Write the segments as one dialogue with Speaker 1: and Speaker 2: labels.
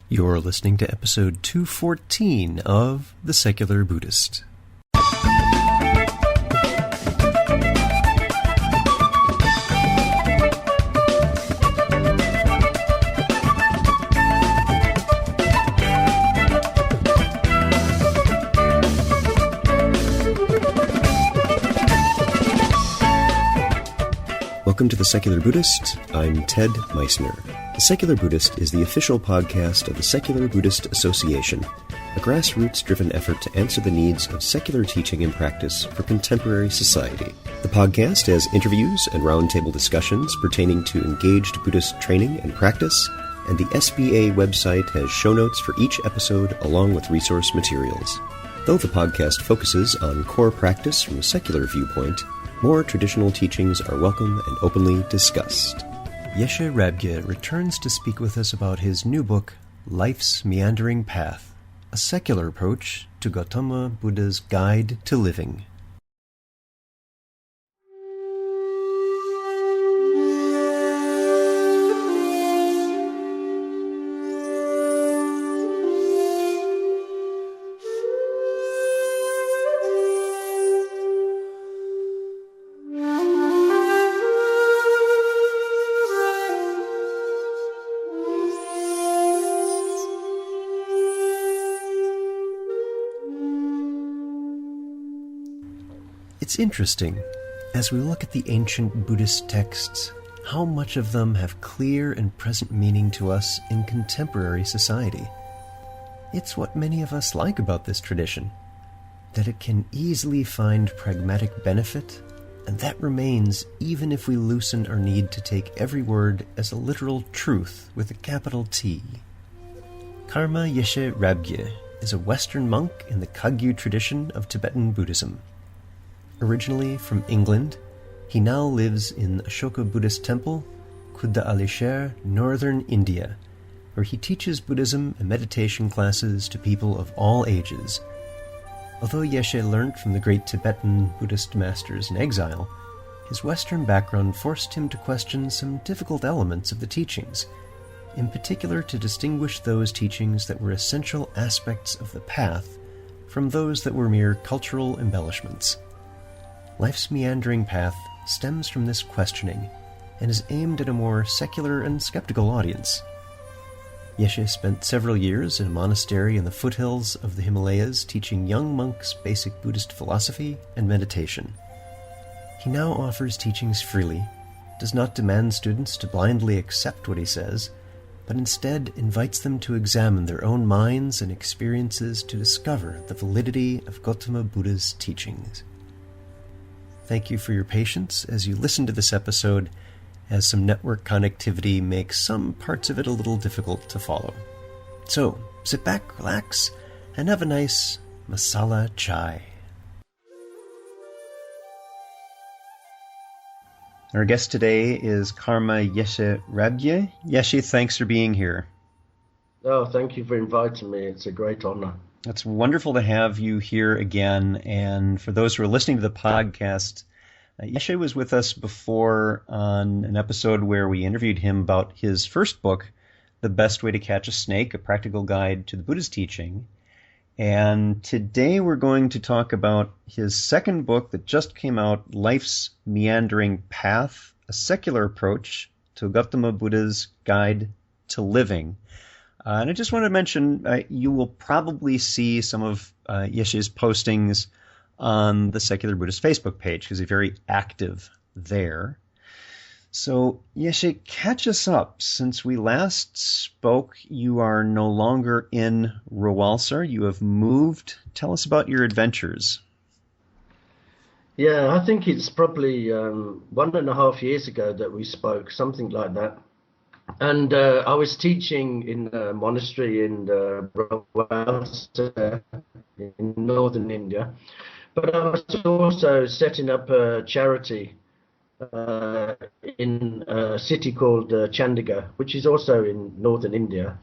Speaker 1: You're listening to episode 214 of The Secular Buddhist. Welcome to The Secular Buddhist. I'm Ted Meissner. The Secular Buddhist is the official podcast of the Secular Buddhist Association, a grassroots-driven effort to answer the needs of secular teaching and practice for contemporary society. The podcast has interviews and roundtable discussions pertaining to engaged Buddhist training and practice, and the SBA website has show notes for each episode along with resource materials. Though the podcast focuses on core practice from a secular viewpoint, more traditional teachings are welcome and openly discussed. Yeshe Rabgye returns to speak with us about his new book, Life's Meandering Path, a secular approach to Gautama Buddha's Guide to Living. It's interesting, as we look at the ancient Buddhist texts, how much of them have clear and present meaning to us in contemporary society. It's what many of us like about this tradition, that it can easily find pragmatic benefit, and that remains even if we loosen our need to take every word as a literal truth with a capital T. Karma Yeshe Rabgye is a Western monk in the Kagyu tradition of Tibetan Buddhism. Originally from England, he now lives in Ashoka Buddhist Temple, Khuda Alisher, northern India, where he teaches Buddhism and meditation classes to people of all ages. Although Yeshe learned from the great Tibetan Buddhist masters in exile, his Western background forced him to question some difficult elements of the teachings, in particular to distinguish those teachings that were essential aspects of the path from those that were mere cultural embellishments. Life's Meandering Path stems from this questioning and is aimed at a more secular and skeptical audience. Yeshe spent several years in a monastery in the foothills of the Himalayas teaching young monks basic Buddhist philosophy and meditation. He now offers teachings freely, does not demand students to blindly accept what he says, but instead invites them to examine their own minds and experiences to discover the validity of Gautama Buddha's teachings. Thank you for your patience as you listen to this episode, as some network connectivity makes some parts of it a little difficult to follow. So, sit back, relax, and have a nice masala chai. Our guest today is Karma Yeshe Rabgye. Yeshe, thanks for being here.
Speaker 2: Oh, thank you for inviting me. It's a great honor.
Speaker 1: It's wonderful to have you here again. And for those who are listening to the podcast, Yeshe was with us before on an episode where we interviewed him about his first book, The Best Way to Catch a Snake, A Practical Guide to the Buddha's Teaching. And today we're going to talk about his second book that just came out, Life's Meandering Path, a Secular Approach to Gautama Buddha's Guide to Living. And I just wanted to mention, you will probably see some of Yeshe's postings on the Secular Buddhist Facebook page, because he's very active there. So, Yeshe, catch us up. Since we last spoke, you are no longer in Rawalsar. You have moved. Tell us about your adventures.
Speaker 2: Yeah, I think it's probably 1.5 years ago that we spoke, something like that. And I was teaching in a monastery in Rawalsar in northern India, but I was also setting up a charity in a city called Chandigarh, which is also in northern India.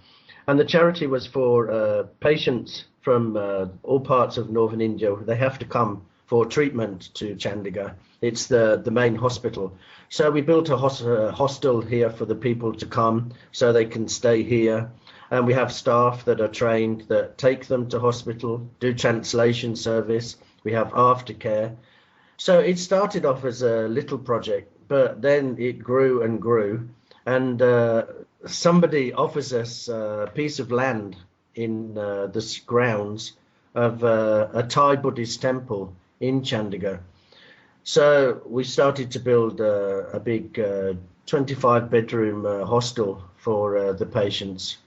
Speaker 2: And the charity was for patients from all parts of northern India. They have to come for treatment to Chandigarh. It's the main hospital. So we built a hostel here for the people to come so they can stay here. And we have staff that are trained that take them to hospital, do translation service. We have aftercare. So it started off as a little project, but then it grew and grew. And somebody offers us a piece of land in the grounds of a Thai Buddhist temple in Chandigarh. So we started to build a big 25-bedroom hostel for the patients.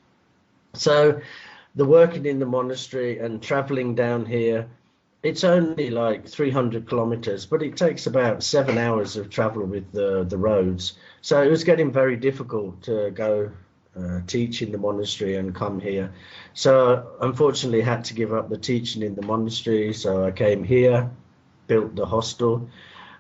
Speaker 2: So the working in the monastery and traveling down here, it's only like 300 kilometers, but it takes about 7 hours of travel with the roads. So it was getting very difficult to go teach in the monastery and come here. So unfortunately had to give up the teaching in the monastery. So I came here, built the hostel,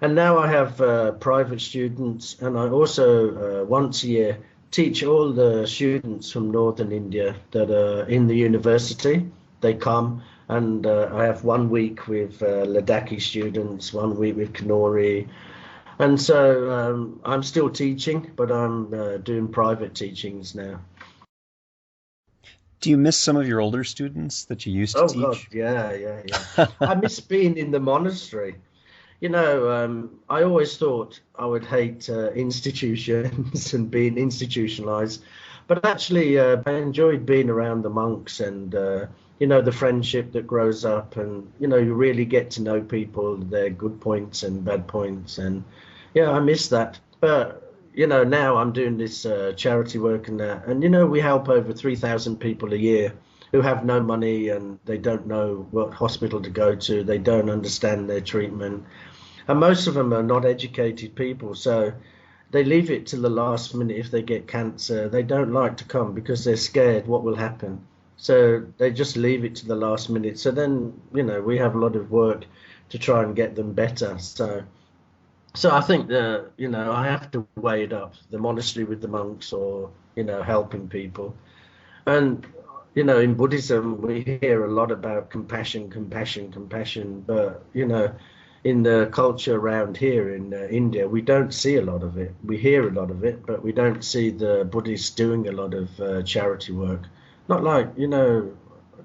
Speaker 2: and now I have private students, and I also once a year teach all the students from northern India that are in the university. They come, and I have 1 week with Ladakhi students, 1 week with Kanuri. And so I'm still teaching, but I'm doing private teachings now.
Speaker 1: Do you miss some of your older students that you used to
Speaker 2: Oh
Speaker 1: teach?
Speaker 2: God, yeah. I miss being in the monastery. You know, I always thought I would hate institutions and being institutionalized, but actually I enjoyed being around the monks and, you know, the friendship that grows up, and, you know, you really get to know people, their good points and bad points. And yeah, I miss that. But, you know, now I'm doing this charity work and that, and, you know, we help over 3,000 people a year who have no money and they don't know what hospital to go to. They don't understand their treatment. And most of them are not educated people. So they leave it to the last minute. If they get cancer, they don't like to come because they're scared what will happen. So they just leave it to the last minute. So then, you know, we have a lot of work to try and get them better. So I think you know, I have to weigh it up, the monastery with the monks, or, you know, helping people. And, you know, in Buddhism, we hear a lot about compassion, but, you know, in the culture around here in India, we don't see a lot of it. We hear a lot of it, but we don't see the Buddhists doing a lot of charity work. Not like, you know,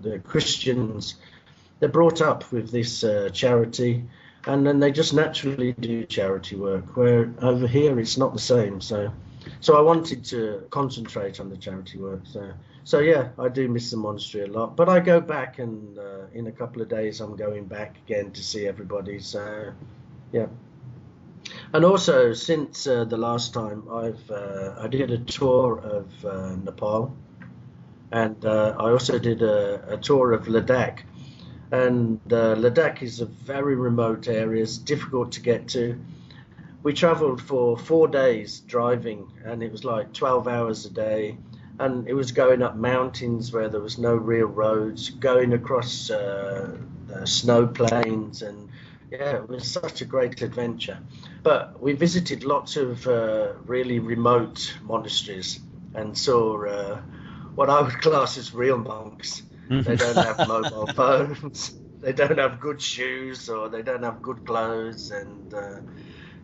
Speaker 2: the Christians, they're brought up with this charity, and then they just naturally do charity work, where over here it's not the same. So I wanted to concentrate on the charity work. So yeah, I do miss the monastery a lot, but I go back, and in a couple of days I'm going back again to see everybody. So yeah. And also, since the last time, I did a tour of Nepal, and I also did a tour of Ladakh. And Ladakh is a very remote area. It's difficult to get to. We traveled for 4 days driving, and it was like 12 hours a day. And it was going up mountains where there was no real roads, going across snow plains, and yeah, it was such a great adventure. But we visited lots of really remote monasteries and saw what I would class as real monks. They don't have mobile phones, they don't have good shoes, or they don't have good clothes. And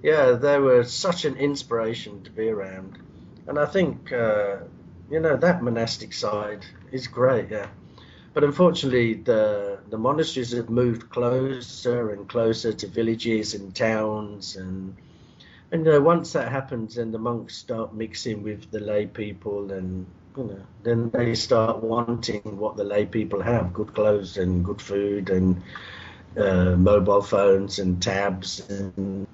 Speaker 2: yeah, they were such an inspiration to be around. And I think, you know, that monastic side is great, yeah. But unfortunately, the monasteries have moved closer and closer to villages and towns. And you know, once that happens, then the monks start mixing with the lay people, and, you know, then they start wanting what the lay people have: good clothes and good food and mobile phones and tabs. And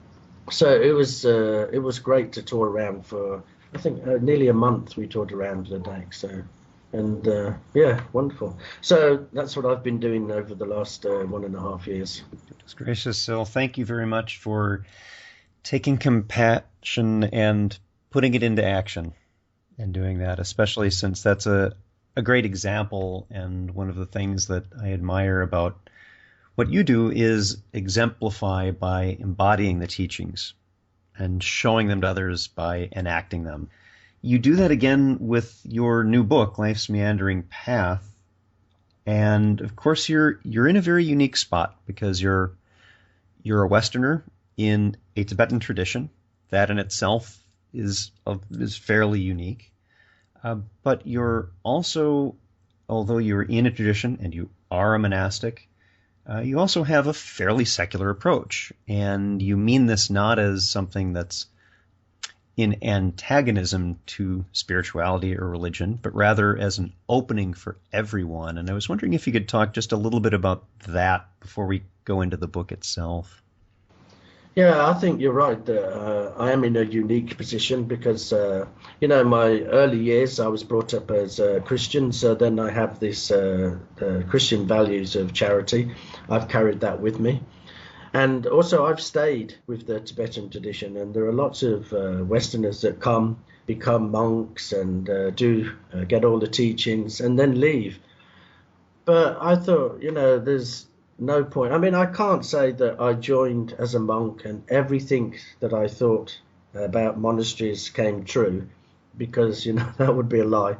Speaker 2: so it was great to tour around for, I think, nearly a month. We toured around Ladakh. So, and yeah, wonderful. So that's what I've been doing over the last 1.5 years.
Speaker 1: Goodness gracious. So thank you very much for taking compassion and putting it into action and doing that, especially since that's a great example. And one of the things that I admire about what you do is exemplify by embodying the teachings and showing them to others by enacting them. You do that again with your new book, Life's Meandering Path. And of course, you're in a very unique spot because you're a Westerner in a Tibetan tradition. That in itself is fairly unique. But you're also, although you're in a tradition and you are a monastic, you also have a fairly secular approach. And you mean this not as something that's in antagonism to spirituality or religion, but rather as an opening for everyone. And I was wondering if you could talk just a little bit about that before we go into the book itself.
Speaker 2: Yeah, I think you're right. I am in a unique position because, my early years I was brought up as a Christian, so then I have this Christian values of charity. I've carried that with me. And also I've stayed with the Tibetan tradition, and there are lots of Westerners that become monks and get all the teachings and then leave. But I thought, there's no point. I mean, I can't say that I joined as a monk and everything that I thought about monasteries came true, because, that would be a lie.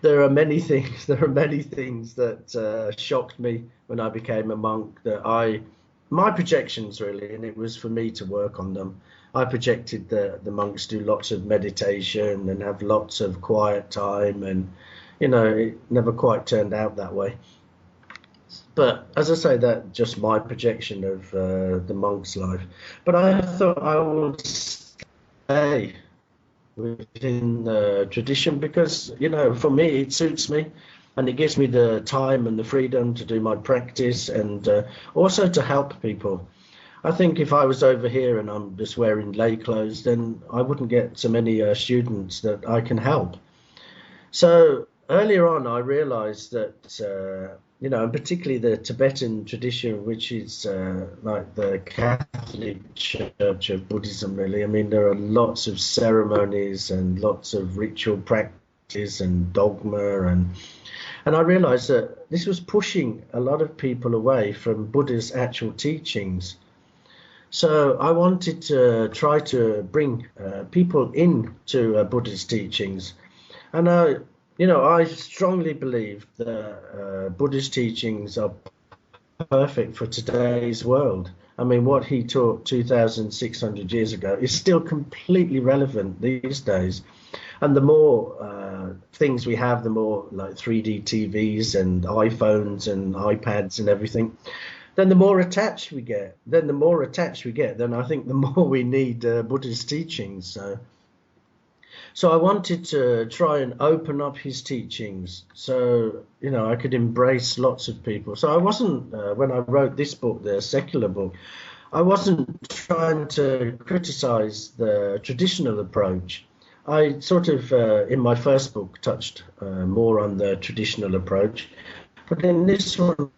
Speaker 2: There are many things. There are many things that shocked me when I became a monk. My projections really, and it was for me to work on them. I projected that the monks do lots of meditation and have lots of quiet time, and it never quite turned out that way. But as I say, that's just my projection of the monk's life. But I thought I would stay within the tradition because, for me, it suits me, and it gives me the time and the freedom to do my practice and also to help people. I think if I was over here and I'm just wearing lay clothes, then I wouldn't get so many students that I can help. So earlier on, I realized that, and particularly the Tibetan tradition, which is like the Catholic Church of Buddhism, really. I mean, there are lots of ceremonies and lots of ritual practice and dogma, and I realized that this was pushing a lot of people away from Buddha's actual teachings. So I wanted to try to bring people into Buddha's teachings. And I strongly believe that Buddha's teachings are perfect for today's world. I mean, what he taught 2,600 years ago is still completely relevant these days. And the more things we have, the more like 3D TVs and iPhones and iPads and everything, then the more attached we get. Then I think the more we need Buddha's teachings. So I wanted to try and open up his teachings so, I could embrace lots of people. So I wasn't, when I wrote this book, the secular book, I wasn't trying to criticize the traditional approach. I sort of, in my first book, touched more on the traditional approach. But in this one,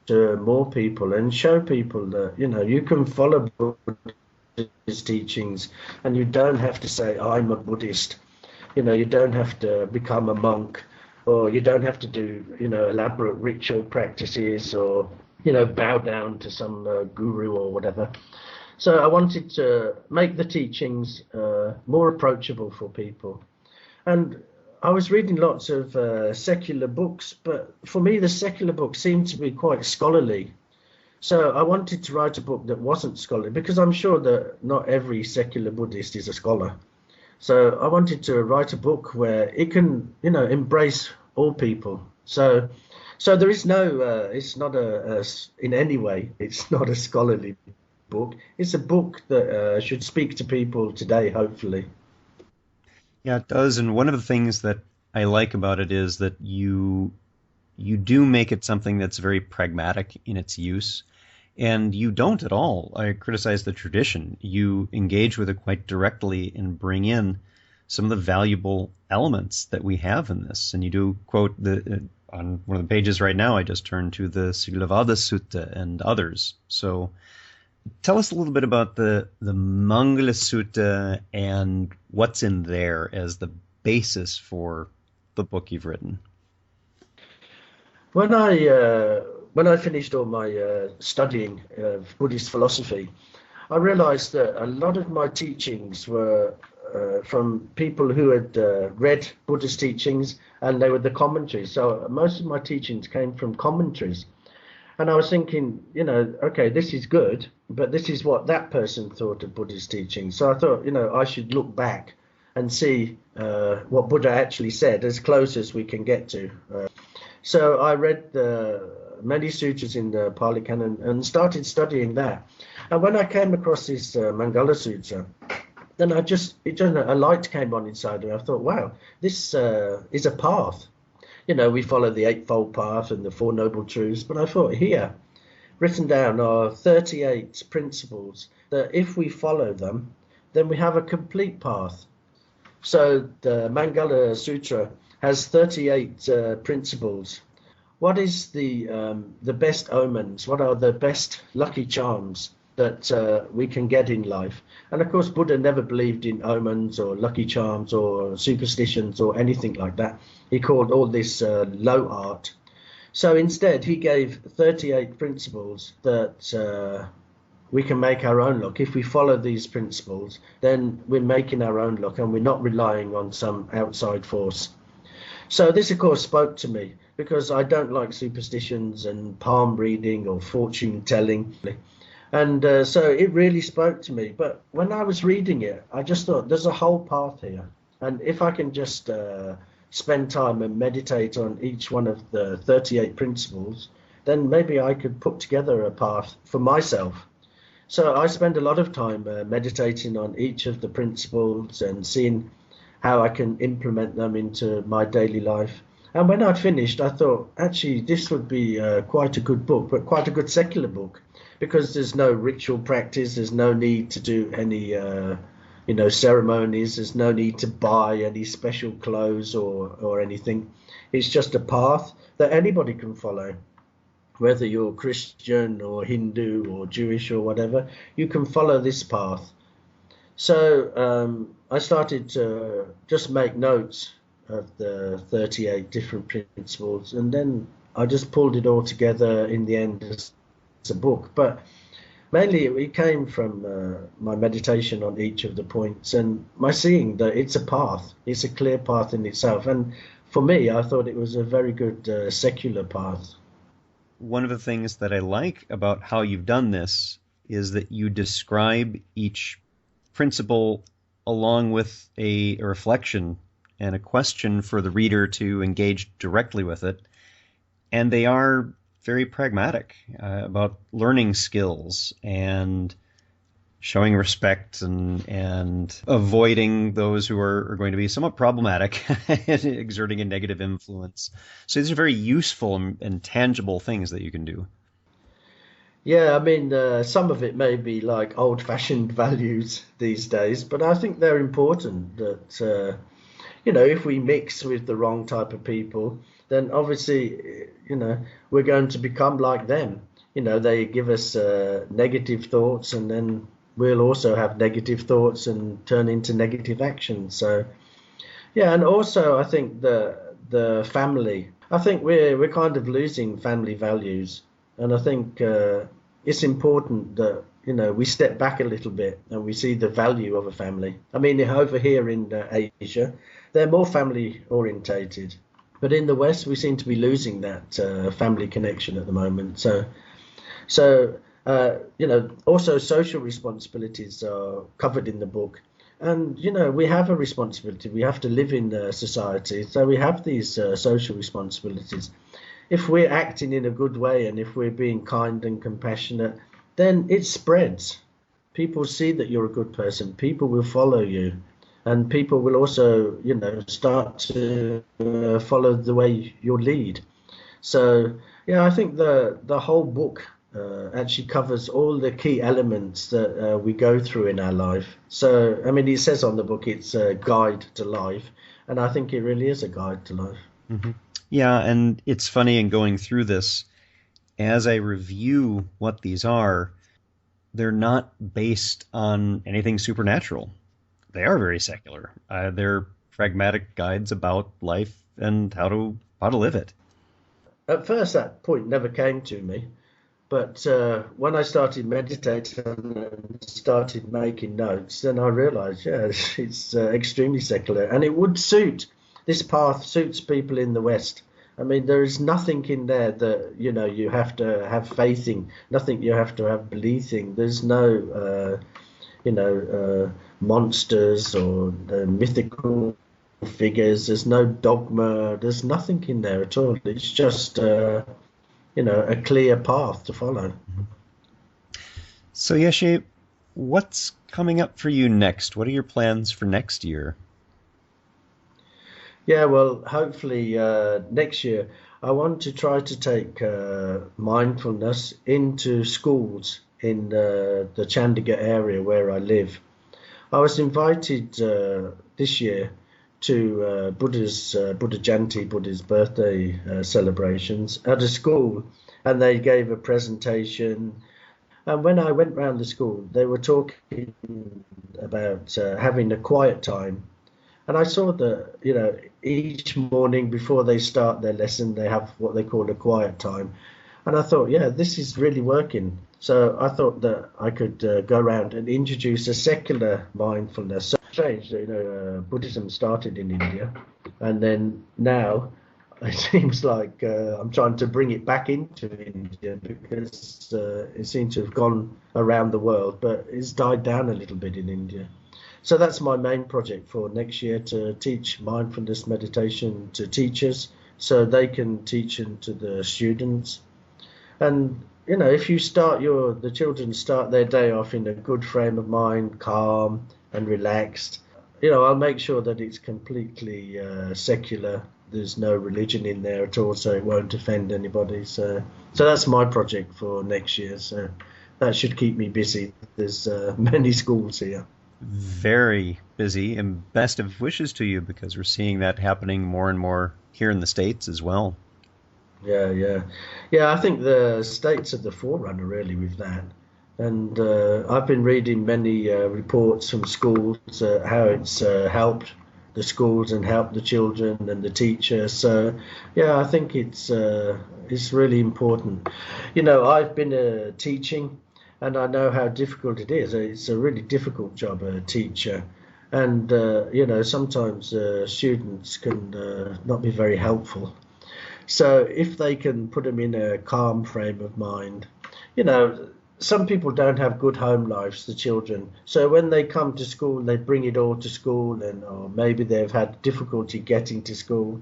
Speaker 2: to more people and show people that, you can follow Buddhist teachings and you don't have to say, I'm a Buddhist. You don't have to become a monk, or you don't have to do, elaborate ritual practices, or, bow down to some guru or whatever. So I wanted to make the teachings more approachable for people. And I was reading lots of secular books, but for me, the secular books seemed to be quite scholarly. So I wanted to write a book that wasn't scholarly, because I'm sure that not every secular Buddhist is a scholar. So I wanted to write a book where it can, embrace all people. So there is no, it's not in any way, it's not a scholarly book. It's a book that should speak to people today, hopefully.
Speaker 1: Yeah, it does. And one of the things that I like about it is that you do make it something that's very pragmatic in its use. And you don't at all criticize the tradition. You engage with it quite directly and bring in some of the valuable elements that we have in this. And you do quote on one of the pages right now, I just turned to the Silavada Sutta and others. So tell us a little bit about the Mangala Sutta and what's in there as the basis for the book you've written.
Speaker 2: When I finished all my studying of Buddhist philosophy, I realized that a lot of my teachings were from people who had read Buddhist teachings, and they were the commentaries. So most of my teachings came from commentaries. And I was thinking, okay, this is good, but this is what that person thought of Buddhist teaching. So I thought, I should look back and see what Buddha actually said, as close as we can get to. So I read many sutras in the Pali Canon and started studying that. And when I came across this Mangala Sutra, then a light came on inside me. I thought, wow, this is a path. We follow the Eightfold Path and the Four Noble Truths, but I thought here, written down are 38 principles that if we follow them, then we have a complete path. So the Mangala Sutra has 38 principles. What is the best omens? What are the best lucky charms that we can get in life? And of course, Buddha never believed in omens or lucky charms or superstitions or anything like that. He called all this low art. So instead, he gave 38 principles that we can make our own luck. If we follow these principles, then we're making our own luck and we're not relying on some outside force. So this, of course, spoke to me because I don't like superstitions and palm reading or fortune telling. And so it really spoke to me. But when I was reading it, I just thought there's a whole path here. And if I can just spend time and meditate on each one of the 38 principles, then maybe I could put together a path for myself. So I spend a lot of time meditating on each of the principles and seeing how I can implement them into my daily life. And when I'd finished, I thought, actually, this would be quite a good book, but quite a good secular book, because there's no ritual practice, there's no need to do any, ceremonies, there's no need to buy any special clothes or anything. It's just a path that anybody can follow. Whether you're Christian or Hindu or Jewish or whatever, you can follow this path. So I started to just make notes of the 38 different principles, and then I just pulled it all together in the end as a book. But mainly it came from my meditation on each of the points and my seeing that it's a path, it's a clear path in itself. And for me, I thought it was a very good secular path.
Speaker 1: One of the things that I like about how you've done this is that you describe each principle along with a reflection and a question for the reader to engage directly with it. And they are very pragmatic about learning skills and showing respect and avoiding those who are going to be somewhat problematic and exerting a negative influence. So these are very useful and tangible things that you can do.
Speaker 2: Yeah, I mean, some of it may be like old-fashioned values these days, but I think they're important that, if we mix with the wrong type of people, then obviously, we're going to become like them. They give us negative thoughts, and then we'll also have negative thoughts and turn into negative actions. So, yeah, and also I think the family, I think we're kind of losing family values. And I think it's important that, we step back a little bit and we see the value of a family. I mean, over here in Asia, they're more family orientated. But in the West, we seem to be losing that family connection at the moment. So also social responsibilities are covered in the book. And, we have a responsibility. We have to live in society. So we have these social responsibilities. If we're acting in a good way and if we're being kind and compassionate, then it spreads. People see that you're a good person. People will follow you. And people will also, start to follow the way you lead. So, yeah, I think the whole book actually covers all the key elements that we go through in our life. So, I mean, it says on the book it's a guide to life. And I think it really is a guide to life.
Speaker 1: Mm-hmm. Yeah, and it's funny in going through this, as I review what these are, they're not based on anything supernatural. They are very secular. They're pragmatic guides about life and how to live it.
Speaker 2: At first, that point never came to me. But when I started meditating and started making notes, then I realized, it's extremely secular. And it would suit. This path suits people in the West. I mean, there is nothing in there that, you have to have faith in, nothing you have to have belief in. There's no, monsters or mythical figures. There's no dogma. There's nothing in there at all. It's just, a clear path to follow.
Speaker 1: So, Yeshe, what's coming up for you next? What are your plans for next year?
Speaker 2: Yeah, well, hopefully next year I want to try to take mindfulness into schools in the Chandigarh area where I live. I was invited this year to Buddha Jayanti, Buddha's birthday celebrations at a school, and they gave a presentation. And when I went round the school, they were talking about having a quiet time. And I saw that, each morning before they start their lesson, they have what they call a quiet time. And I thought, yeah, this is really working. So I thought that I could go around and introduce a secular mindfulness. So strange, Buddhism started in India, and then now it seems like I'm trying to bring it back into India, because it seems to have gone around the world, but it's died down a little bit in India. So that's my main project for next year, to teach mindfulness meditation to teachers so they can teach it to the students. And, if the children start their day off in a good frame of mind, calm and relaxed, I'll make sure that it's completely secular. There's no religion in there at all, so it won't offend anybody. So that's my project for next year. So that should keep me busy. There's many schools here.
Speaker 1: Very busy, and best of wishes to you, because we're seeing that happening more and more here in the States as well.
Speaker 2: Yeah. I think the States are the forerunner really with that. And I've been reading many reports from schools, how it's helped the schools and helped the children and the teachers. So, yeah, I think it's really important. I've been teaching, and I know how difficult it is. It's a really difficult job, a teacher. And, sometimes students can not be very helpful. So if they can put them in a calm frame of mind, some people don't have good home lives, the children. So when they come to school, they bring it all to school, or maybe they've had difficulty getting to school.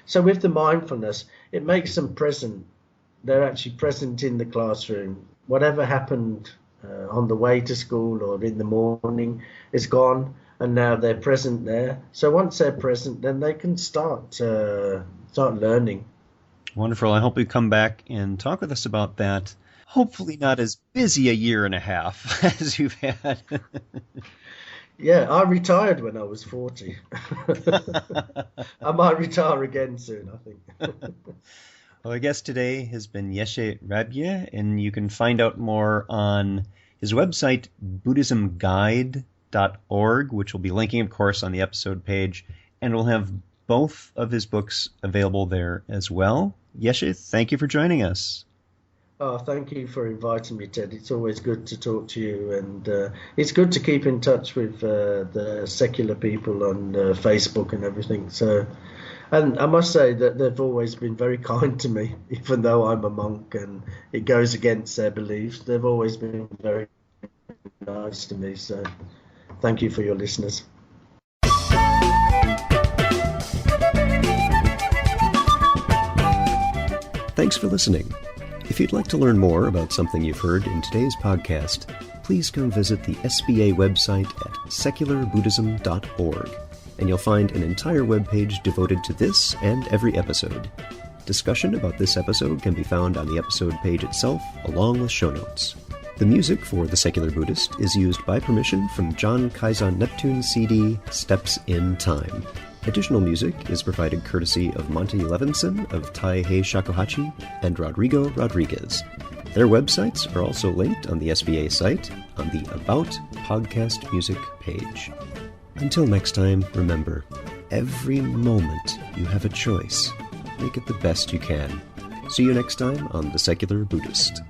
Speaker 2: So with the mindfulness, it makes them present. They're actually present in the classroom. Whatever happened on the way to school or in the morning is gone, and now they're present there. So once they're present, then they can start learning.
Speaker 1: Wonderful. I hope you come back and talk with us about that. Hopefully not as busy a year and a half as you've had.
Speaker 2: Yeah, I retired when I was 40. I might retire again soon, I think.
Speaker 1: Well, our guest today has been Yeshe Rabgye, and you can find out more on his website, buddhismguide.org, which we'll be linking, of course, on the episode page, and we'll have both of his books available there as well. Yeshe, thank you for joining us.
Speaker 2: Oh, thank you for inviting me, Ted. It's always good to talk to you, and it's good to keep in touch with the secular people on Facebook and everything. So, and I must say that they've always been very kind to me, even though I'm a monk and it goes against their beliefs. They've always been very nice to me. So, thank you for your listeners.
Speaker 1: Thanks for listening. If you'd like to learn more about something you've heard in today's podcast, please come visit the SBA website at secularbuddhism.org, and you'll find an entire webpage devoted to this and every episode. Discussion about this episode can be found on the episode page itself, along with show notes. The music for The Secular Buddhist is used by permission from John Kaizan Neptune's CD, Steps in Time. Additional music is provided courtesy of Monty Levinson of Taihei Shakuhachi and Rodrigo Rodriguez. Their websites are also linked on the SBA site on the About Podcast Music page. Until next time, remember, every moment you have a choice. Make it the best you can. See you next time on The Secular Buddhist.